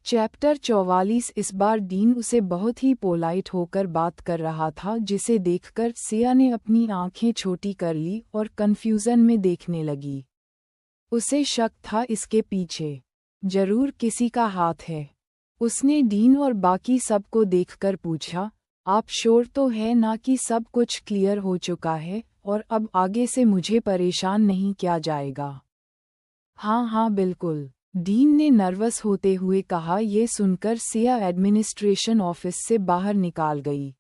Chapter 44। इस बार dean उसे बहुत ही पोलाइट होकर बात कर रहा था, जिसे देखकर सिया ने अपनी आंखें छोटी कर ली और कन्फ्यूजन में देखने लगी। उसे शक था इसके पीछे जरूर किसी का हाथ है। उसने डीन और बाकी सबको देखकर पूछा, आप श्योर तो है ना कि सब कुछ क्लियर हो चुका है और अब आगे से मुझे परेशान नहीं किया जाएगा? हाँ हाँ बिल्कुल, डीन ने नर्वस होते हुए कहा। ये सुनकर सिया एडमिनिस्ट्रेशन ऑफिस से बाहर निकाल गई।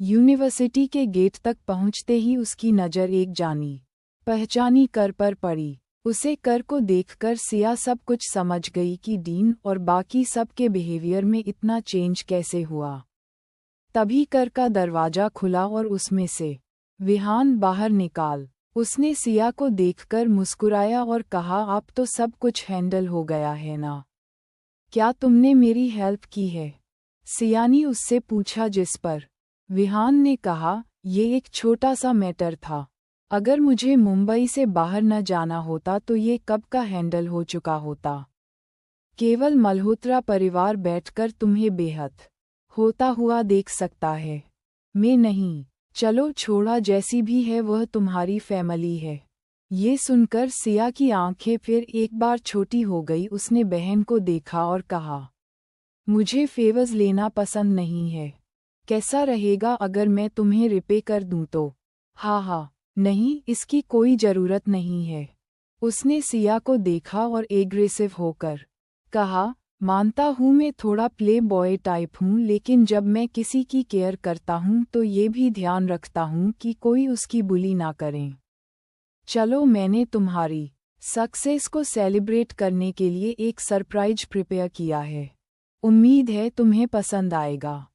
यूनिवर्सिटी के गेट तक पहुंचते ही उसकी नज़र एक जानी पहचानी कर पर पड़ी। उसे कर को देखकर सिया सब कुछ समझ गई कि डीन और बाकी सब के बिहेवियर में इतना चेंज कैसे हुआ। तभी कर का दरवाजा खुला और उसमें से विहान बाहर निकाल। उसने सिया को देखकर मुस्कुराया और कहा, अब तो सब कुछ हैंडल हो गया है ना? क्या तुमने मेरी हेल्प की है? सिया ने उससे पूछा, जिस पर विहान ने कहा, ये एक छोटा सा मैटर था। अगर मुझे मुंबई से बाहर न जाना होता तो ये कब का हैंडल हो चुका होता। केवल मल्होत्रा परिवार बैठकर तुम्हें बेहद होता हुआ देख सकता है, मैं नहीं। चलो छोड़ा, जैसी भी है वह तुम्हारी फैमिली है। ये सुनकर सिया की आंखें फिर एक बार छोटी हो गई। उसने बहन को देखा और कहा, मुझे फेवर्स लेना पसंद नहीं है। कैसा रहेगा अगर मैं तुम्हें रिपे कर दूं तो? हाँ, नहीं, इसकी कोई जरूरत नहीं है। उसने सिया को देखा और एग्रेसिव होकर कहा, मानता हूँ मैं थोड़ा प्ले बॉय टाइप हूँ, लेकिन जब मैं किसी की केयर करता हूँ तो ये भी ध्यान रखता हूँ कि कोई उसकी बुली ना करें। चलो, मैंने तुम्हारी सक्सेस को सेलिब्रेट करने के लिए एक सरप्राइज प्रिपेयर किया है। उम्मीद है तुम्हें पसंद आएगा।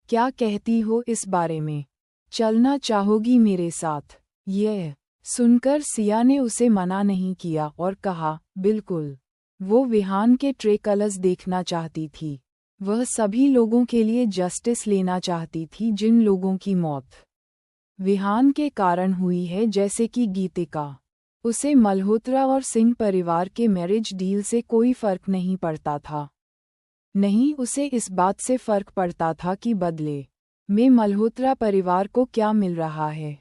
क्या कहती हो इस बारे में? चलना चाहोगी मेरे साथ? यह सुनकर सिया ने उसे मना नहीं किया और कहा, बिल्कुल। वो विहान के ट्रे कलर्स देखना चाहती थी। वह सभी लोगों के लिए जस्टिस लेना चाहती थी जिन लोगों की मौत विहान के कारण हुई है, जैसे कि गीतिका। उसे मल्होत्रा और सिंह परिवार के मैरिज डील से कोई फर्क नहीं पड़ता था। नहीं, उसे इस बात से फर्क पड़ता था कि बदले में मल्होत्रा परिवार को क्या मिल रहा है।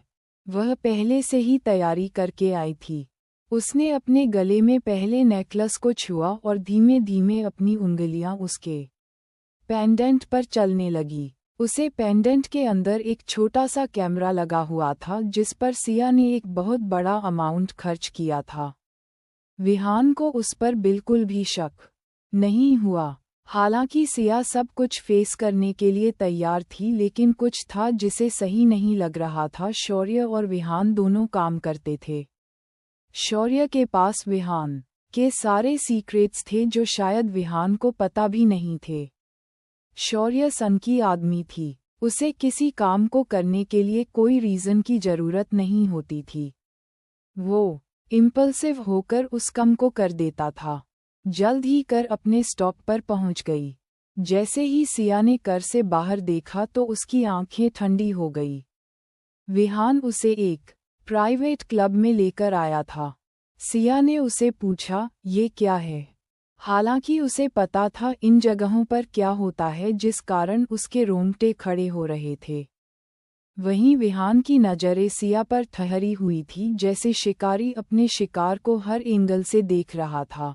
वह पहले से ही तैयारी करके आई थी। उसने अपने गले में पहले नेकलेस को छुआ और धीमे धीमे अपनी उंगलियां उसके पेंडेंट पर चलने लगी। उसे पेंडेंट के अंदर एक छोटा सा कैमरा लगा हुआ था, जिस पर सिया ने एक बहुत बड़ा अमाउंट खर्च किया था। विहान को उस पर बिल्कुल भी शक नहीं हुआ। हालांकि सिया सब कुछ फेस करने के लिए तैयार थी, लेकिन कुछ था जिसे सही नहीं लग रहा था। शौर्य और विहान दोनों काम करते थे। शौर्य के पास विहान के सारे सीक्रेट्स थे जो शायद विहान को पता भी नहीं थे। शौर्य सन की आदमी थी। उसे किसी काम को करने के लिए कोई रीज़न की जरूरत नहीं होती थी। वो इम्पल्सिव होकर उस काम को कर देता था। जल्द ही कर अपने स्टॉप पर पहुंच गई। जैसे ही सिया ने कर से बाहर देखा तो उसकी आंखें ठंडी हो गई। विहान उसे एक प्राइवेट क्लब में लेकर आया था। सिया ने उसे पूछा, ये क्या है? हालांकि उसे पता था इन जगहों पर क्या होता है, जिस कारण उसके रोंगटे खड़े हो रहे थे। वहीं विहान की नज़रें सिया पर ठहरी हुई थी, जैसे शिकारी अपने शिकार को हर एंगल से देख रहा था।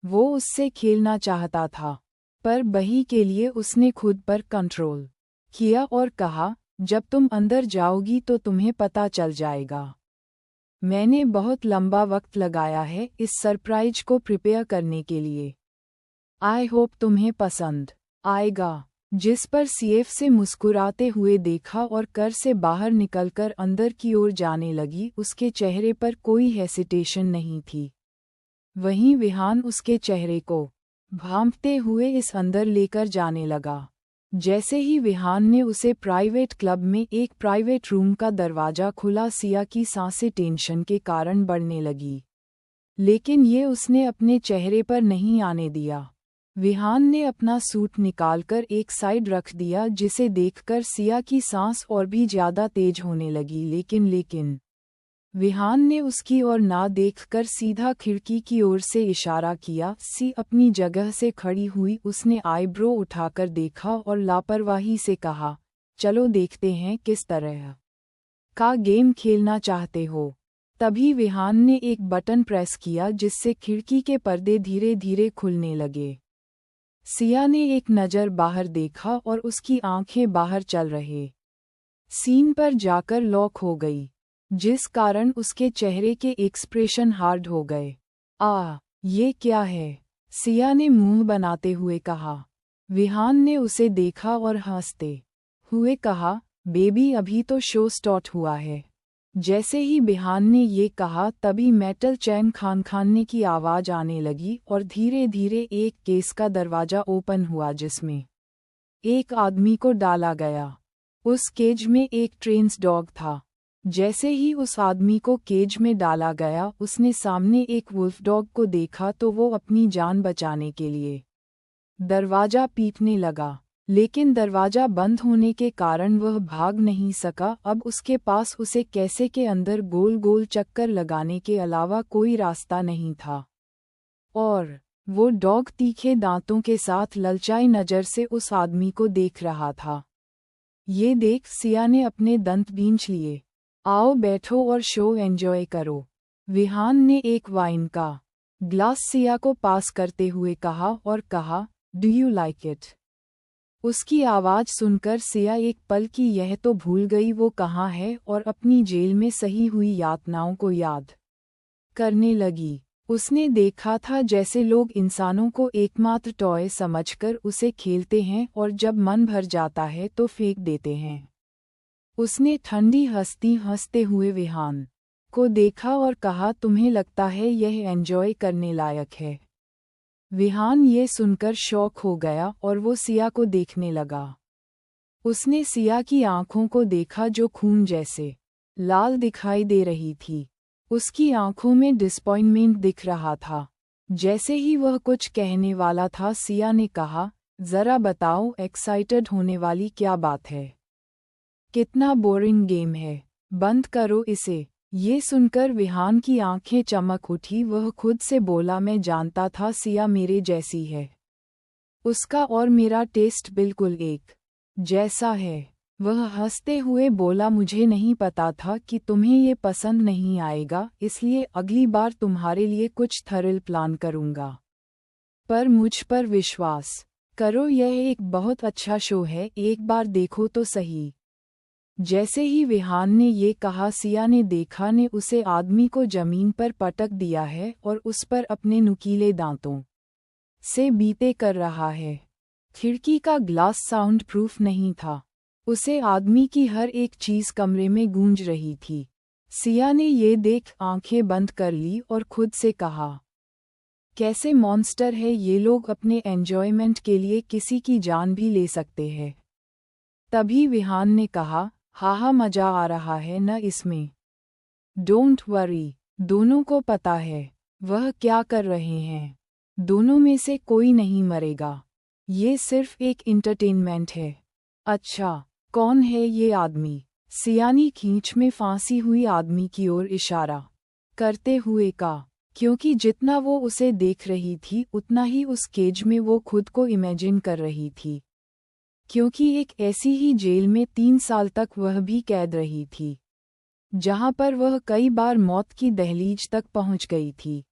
वो उससे खेलना चाहता था, पर बही के लिए उसने खुद पर कंट्रोल किया और कहा, जब तुम अंदर जाओगी तो तुम्हें पता चल जाएगा। मैंने बहुत लंबा वक्त लगाया है इस सरप्राइज को प्रिपेयर करने के लिए। आई होप तुम्हें पसंद आएगा। जिस पर सीएफ से मुस्कुराते हुए देखा और कर से बाहर निकलकर अंदर की ओर जाने लगी। उसके चेहरे पर कोई हेसिटेशन नहीं थी। वहीं विहान उसके चेहरे को भांपते हुए इस अंदर लेकर जाने लगा। जैसे ही विहान ने उसे प्राइवेट क्लब में एक प्राइवेट रूम का दरवाजा खुला, सिया की सांसें टेंशन के कारण बढ़ने लगी, लेकिन ये उसने अपने चेहरे पर नहीं आने दिया। विहान ने अपना सूट निकालकर एक साइड रख दिया, जिसे देखकर सिया की सांस और भी ज्यादा तेज होने लगी। लेकिन विहान ने उसकी ओर ना देखकर सीधा खिड़की की ओर से इशारा किया। सी अपनी जगह से खड़ी हुई, उसने आईब्रो उठाकर देखा और लापरवाही से कहा, चलो देखते हैं किस तरह का गेम खेलना चाहते हो। तभी विहान ने एक बटन प्रेस किया जिससे खिड़की के पर्दे धीरे धीरे खुलने लगे। सिया ने एक नज़र बाहर देखा और उसकी आंखें बाहर चल रहे सीन पर जाकर लॉक हो गई, जिस कारण उसके चेहरे के एक्सप्रेशन हार्ड हो गए। ये क्या है? सिया ने मुंह बनाते हुए कहा। विहान ने उसे देखा और हंसते हुए कहा, बेबी अभी तो शो स्टार्ट हुआ है। जैसे ही विहान ने ये कहा तभी मेटल चैन खानखाने की आवाज़ आने लगी और धीरे धीरे एक केस का दरवाज़ा ओपन हुआ जिसमें एक आदमी को डाला गया। उस केज में एक ट्रेन्स डॉग था। जैसे ही उस आदमी को केज में डाला गया, उसने सामने एक वुल्फ डॉग को देखा तो वो अपनी जान बचाने के लिए दरवाज़ा पीटने लगा, लेकिन दरवाज़ा बंद होने के कारण वह भाग नहीं सका। अब उसके पास उसे कैसे के अंदर गोल गोल चक्कर लगाने के अलावा कोई रास्ता नहीं था, और वो डॉग तीखे दांतों के साथ ललचाई नज़र से उस आदमी को देख रहा था। ये देख सिया ने अपने दंत भींच लिए। आओ बैठो और शो एंजॉय करो। विहान ने एक वाइन का ग्लास सिया को पास करते हुए कहा और कहा, डू यू लाइक इट? उसकी आवाज़ सुनकर सिया एक पल की यह तो भूल गई वो कहाँ है और अपनी जेल में सही हुई यातनाओं को याद करने लगी। उसने देखा था जैसे लोग इंसानों को एकमात्र टॉय समझकर उसे खेलते हैं और जब मन भर जाता है तो फेंक देते हैं। उसने ठंडी हंसते हुए विहान को देखा और कहा, तुम्हें लगता है यह एंजॉय करने लायक है? विहान ये सुनकर शॉक हो गया और वो सिया को देखने लगा। उसने सिया की आंखों को देखा जो खून जैसे लाल दिखाई दे रही थी। उसकी आंखों में डिसपॉइंटमेंट दिख रहा था। जैसे ही वह कुछ कहने वाला था, सिया ने कहा, ज़रा बताओ एक्साइटेड होने वाली क्या बात है? कितना बोरिंग गेम है, बंद करो इसे। ये सुनकर विहान की आंखें चमक उठी। वह खुद से बोला, मैं जानता था सिया मेरे जैसी है। उसका और मेरा टेस्ट बिल्कुल एक जैसा है। वह हंसते हुए बोला, मुझे नहीं पता था कि तुम्हें ये पसंद नहीं आएगा, इसलिए अगली बार तुम्हारे लिए कुछ थ्रिल प्लान करूँगा। पर मुझ पर विश्वास करो, यह एक बहुत अच्छा शो है, एक बार देखो तो सही। जैसे ही विहान ने ये कहा, सिया ने देखा ने उसे आदमी को जमीन पर पटक दिया है और उस पर अपने नुकीले दांतों से बीते कर रहा है। खिड़की का ग्लास साउंड प्रूफ नहीं था। उसे आदमी की हर एक चीज़ कमरे में गूंज रही थी। सिया ने ये देख आंखें बंद कर ली और खुद से कहा, कैसे मॉन्स्टर है ये लोग, अपने एंजॉयमेंट के लिए किसी की जान भी ले सकते हैं। तभी विहान ने कहा, हाँ मज़ा आ रहा है न इसमें? डोंट वरी, दोनों को पता है वह क्या कर रहे हैं। दोनों में से कोई नहीं मरेगा। ये सिर्फ एक इंटरटेनमेंट है। अच्छा, कौन है ये आदमी? सिया ने खींच में फांसी हुई आदमी की ओर इशारा करते हुए कहा, क्योंकि जितना वो उसे देख रही थी उतना ही उस केज में वो खुद को इमेजिन कर रही थी, क्योंकि एक ऐसी ही जेल में 3 साल तक वह भी कैद रही थी, जहां पर वह कई बार मौत की दहलीज तक पहुंच गई थी।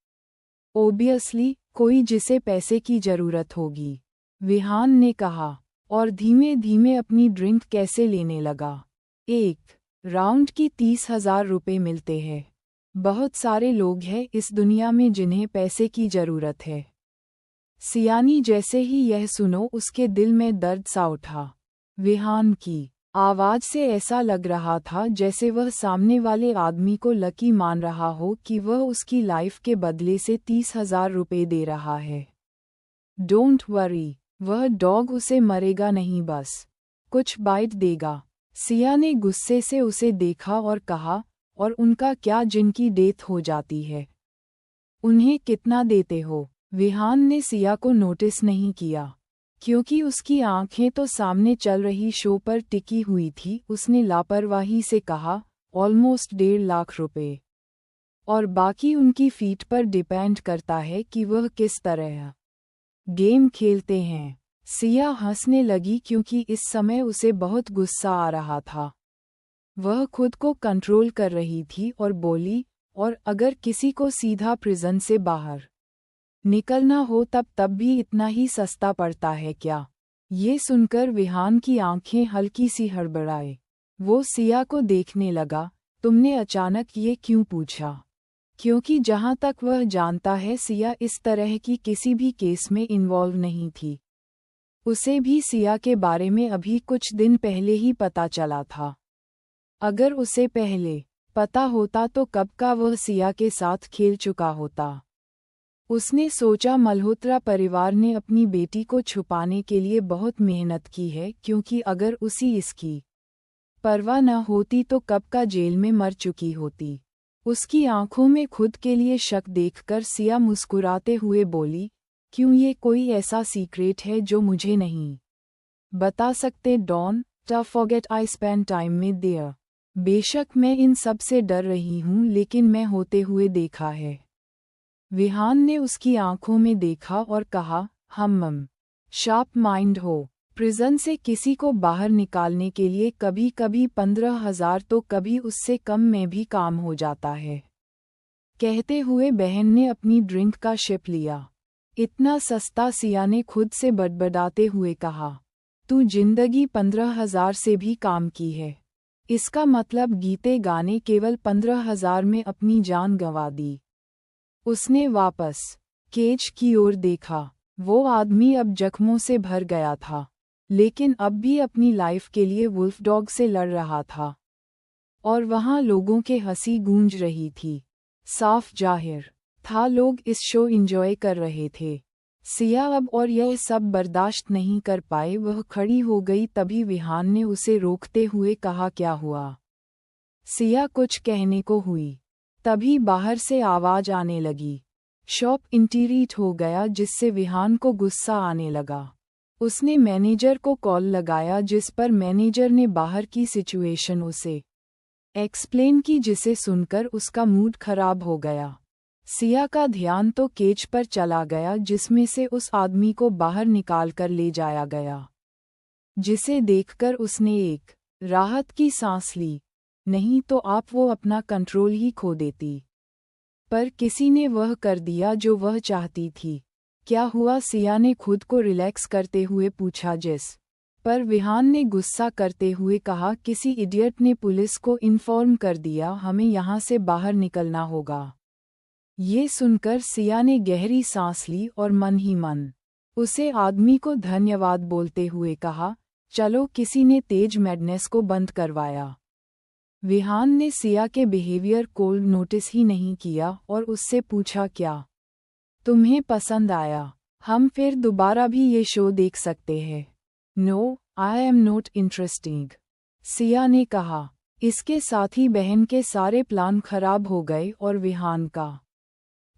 ओबियसली कोई जिसे पैसे की जरूरत होगी, विहान ने कहा, और धीमे धीमे अपनी ड्रिंक कैसे लेने लगा। एक राउंड की 30,000 रुपये मिलते हैं। बहुत सारे लोग हैं इस दुनिया में जिन्हें पैसे की जरूरत है। सियानी जैसे ही यह सुनो उसके दिल में दर्द सा उठा। विहान की आवाज़ से ऐसा लग रहा था जैसे वह सामने वाले आदमी को लकी मान रहा हो कि वह उसकी लाइफ के बदले से 30,000 रुपये दे रहा है। डोंट वरी, वह डॉग उसे मरेगा नहीं, बस कुछ बाइट देगा। सिया ने गुस्से से उसे देखा और कहा, और उनका क्या जिनकी डेथ हो जाती है? उन्हें कितना देते हो? विहान ने सिया को नोटिस नहीं किया, क्योंकि उसकी आंखें तो सामने चल रही शो पर टिकी हुई थी। उसने लापरवाही से कहा, ऑलमोस्ट 1.5 लाख रुपए। और बाकी उनकी फीट पर डिपेंड करता है कि वह किस तरह गेम खेलते हैं। सिया हंसने लगी क्योंकि इस समय उसे बहुत गुस्सा आ रहा था। वह खुद को कंट्रोल कर रही थी और बोली, और अगर किसी को सीधा प्रिजन से बाहर निकलना हो तब भी इतना ही सस्ता पड़ता है क्या? ये सुनकर विहान की आंखें हल्की सी हड़बड़ाए। वो सिया को देखने लगा, तुमने अचानक ये क्यों पूछा? क्योंकि जहां तक वह जानता है सिया इस तरह की किसी भी केस में इन्वॉल्व नहीं थी। उसे भी सिया के बारे में अभी कुछ दिन पहले ही पता चला था। अगर उसे पहले पता होता तो कब का वह सिया के साथ खेल चुका होता। उसने सोचा मल्होत्रा परिवार ने अपनी बेटी को छुपाने के लिए बहुत मेहनत की है, क्योंकि अगर उसी इसकी परवाह न होती तो कब का जेल में मर चुकी होती। उसकी आंखों में खुद के लिए शक देखकर सिया मुस्कुराते हुए बोली, क्यों ये कोई ऐसा सीक्रेट है जो मुझे नहीं बता सकते don't? Tough forget I spend time में देयर। बेशक मैं इन सब से डर रही हूँ लेकिन मैं होते हुए देखा है। विहान ने उसकी आंखों में देखा और कहा, हम शार्प माइंड हो। प्रिजन से किसी को बाहर निकालने के लिए कभी कभी 15,000 तो कभी उससे कम में भी काम हो जाता है। कहते हुए बहन ने अपनी ड्रिंक का शिप लिया। इतना सस्ता? सिया ने खुद से बड़बड़ाते हुए कहा। तू जिंदगी 15,000 से भी काम की है। इसका मतलब गीते गाने केवल 15,000 में अपनी जान गंवा दी। उसने वापस केज की ओर देखा। वो आदमी अब जख्मों से भर गया था, लेकिन अब भी अपनी लाइफ के लिए वुल्फ डॉग से लड़ रहा था। और वहां लोगों के हंसी गूंज रही थी। साफ जाहिर था लोग इस शो एंजॉय कर रहे थे। सिया अब और यह सब बर्दाश्त नहीं कर पाए। वह खड़ी हो गई, तभी विहान ने उसे रोकते हुए कहा, क्या हुआ? सिया कुछ कहने को हुई, तभी बाहर से आवाज आने लगी। शॉप इंटीरिट हो गया, जिससे विहान को गुस्सा आने लगा। उसने मैनेजर को कॉल लगाया, जिस पर मैनेजर ने बाहर की सिचुएशन उसे एक्सप्लेन की, जिसे सुनकर उसका मूड खराब हो गया। सिया का ध्यान तो केज पर चला गया, जिसमें से उस आदमी को बाहर निकाल कर ले जाया गया, जिसे देखकर उसने एक राहत की सांस ली। नहीं तो आप वो अपना कंट्रोल ही खो देती। पर किसी ने वह कर दिया जो वह चाहती थी। क्या हुआ? सिया ने खुद को रिलैक्स करते हुए पूछा। जिस पर विहान ने गुस्सा करते हुए कहा, किसी इडियट ने पुलिस को इन्फॉर्म कर दिया, हमें यहाँ से बाहर निकलना होगा। ये सुनकर सिया ने गहरी सांस ली और मन ही मन उसे आदमी को धन्यवाद बोलते हुए कहा, चलो। किसी ने तेज मैडनेस को बंद करवाया। विहान ने सिया के बिहेवियर को नोटिस ही नहीं किया और उससे पूछा, क्या तुम्हें पसंद आया? हम फिर दोबारा भी ये शो देख सकते हैं। No, I am not interesting, Siya ने कहा। इसके साथ ही बहन के सारे प्लान खराब हो गए और विहान का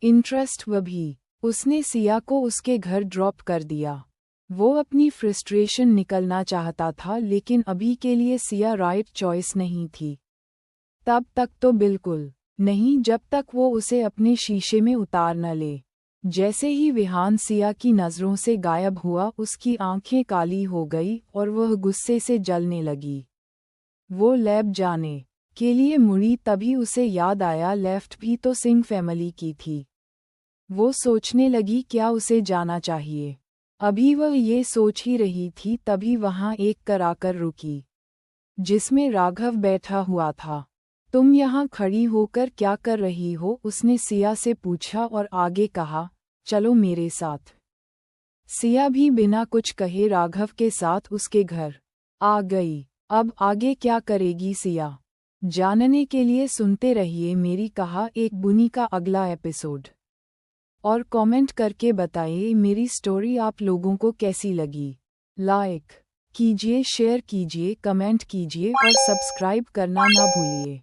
इंटरेस्ट भी। उसने सिया को उसके घर ड्रॉप कर दिया। वो अपनी फ्रस्ट्रेशन निकलना चाहता था, लेकिन अभी के लिए सिया राइट चॉइस नहीं थी। तब तक तो बिल्कुल नहीं, जब तक वो उसे अपने शीशे में उतार न ले। जैसे ही विहान सिया की नज़रों से गायब हुआ, उसकी आंखें काली हो गई और वह गुस्से से जलने लगी। वो लैब जाने के लिए मुड़ी, तभी उसे याद आया लेफ्ट भी तो सिंह फैमिली की थी। वो सोचने लगी, क्या उसे जाना चाहिए? अभी वह ये सोच ही रही थी, तभी वहां एक कार आकर रुकी, जिसमें राघव बैठा हुआ था। तुम यहाँ खड़ी होकर क्या कर रही हो? उसने सिया से पूछा और आगे कहा, चलो मेरे साथ। सिया भी बिना कुछ कहे राघव के साथ उसके घर आ गई। अब आगे क्या करेगी सिया? जानने के लिए सुनते रहिए मेरी कहा एक बुनी का अगला एपिसोड। और कमेंट करके बताइए मेरी स्टोरी आप लोगों को कैसी लगी। लाइक कीजिए, शेयर कीजिए, कमेंट कीजिए और सब्सक्राइब करना ना भूलिए।